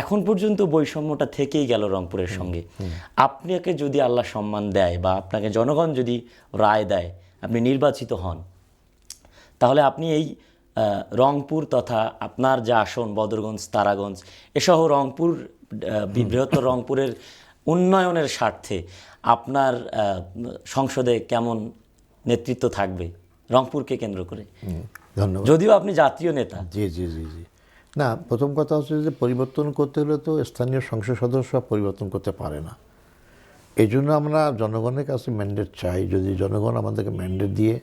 এখন পর্যন্ত বৈষম্যটা থেকেই গেল রংপুরের সঙ্গে। আপনাকে যদি আল্লাহ সম্মান দেয় বা আপনাকে জনগণ যদি রায় দেয়, আপনি নির্বাচিত হন, তাহলে আপনি এই রংপুর তথা আপনার যে আসন বদরগঞ্জ, তারাগঞ্জ এসহ রংপুর, বৃহত্তর রংপুরের উন্নয়নের স্বার্থে আপনার সংসদে কেমন নেতৃত্ব থাকবে রংপুরকে কেন্দ্র করে? ধন্যবাদ। যদিও আপনি জাতীয় নেতা। জি জি জি জি না, প্রথম কথা হচ্ছে যে পরিবর্তন করতে হলে তো স্থানীয় সংসদ সদস্য পরিবর্তন করতে পারে না। এই জন্য আমরা জনগণের কাছে ম্যান্ডেট চাই। যদি জনগণ আমাদেরকে ম্যান্ডেট দিয়ে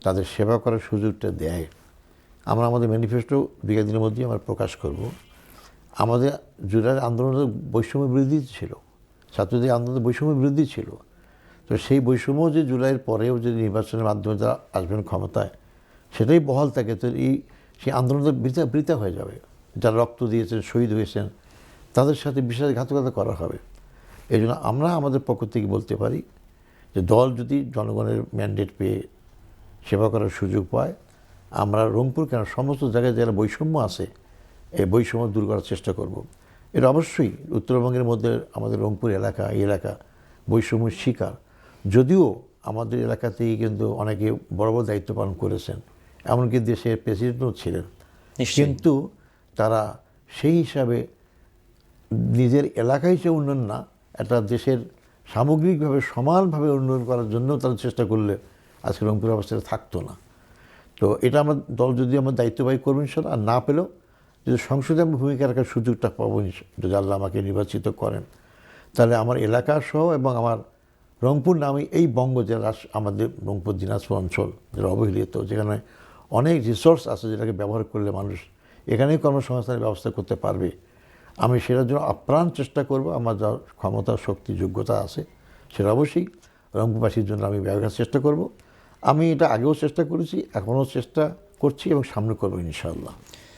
তাদের সেবা করার সুযোগটা দেয়, আমরা আমাদের ম্যানিফেস্টো 2 দিনের মধ্যেই আমরা প্রকাশ করব। আমাদের জুলাইয়ের আন্দোলনের বৈষম্য বিরোধী ছিল, ছাত্রদের আন্দোলনের বৈষম্য বিরোধী ছিল। তো সেই বৈষম্য যে জুলাইয়ের পরেও যে নির্বাচনের মাধ্যমে যারা আসবেন ক্ষমতায়, সেটাই বহাল থাকে, তো সেই আন্দোলন বৃথা হয়ে যাবে। যারা রক্ত দিয়েছেন, শহীদ হয়েছেন, তাদের সাথে বিশ্বাসঘাতকতা করা হবে। এই জন্য আমরা আমাদের পক্ষ থেকে বলতে পারি যে দল যদি জনগণের ম্যান্ডেট পেয়ে সেবা করার সুযোগ পায়, আমরা রংপুর কেন সমস্ত জায়গায় যারা বৈষম্য আছে এই বৈষম্য দূর করার চেষ্টা করব। এটা অবশ্যই উত্তরবঙ্গের মধ্যে আমাদের রংপুর এলাকা, এই এলাকা বৈষম্যের শিকার। যদিও আমাদের এলাকাতেই কিন্তু অনেকে বড় বড় দায়িত্ব পালন করেছেন, এমনকি দেশের প্রেসিডেন্টও ছিলেন, কিন্তু তারা সেই হিসাবে নিজের এলাকায় যে উন্নয়ন না, একটা দেশের সামগ্রিকভাবে সমানভাবে উন্নয়ন করার জন্য তারা চেষ্টা করলে আজকে রংপুর অবস্থায় থাকতো না। তো এটা আমার দল যদি আমার দায়িত্ববাহী করবেন ইনশাল্লাহ, আর না পেলেও যদি সংসদে আমি ভূমিকা রাখার সুযোগটা পাবো, যদি আল্লাহ আমাকে নির্বাচিত করেন, তাহলে আমার এলাকা সহ এবং আমার রংপুর নামে এই বঙ্গ জেলা, আমাদের রংপুর দিনাজপুর অঞ্চল যেটা অবহেলিত, যেখানে অনেক রিসোর্স আছে যেটাকে ব্যবহার করলে মানুষ এখানেই কর্মসংস্থানের ব্যবস্থা করতে পারবে, আমি সেটার জন্য আপ্রাণ চেষ্টা করব। আমার যা ক্ষমতা, শক্তি, যোগ্যতা আছে সেটা অবশ্যই রংপুরবাসীর জন্য আমি ব্যয় করার চেষ্টা করব। আমি এটা আগেও চেষ্টা করেছি, এখনও চেষ্টা করছি এবং সামনে করবো ইনশাআল্লাহ।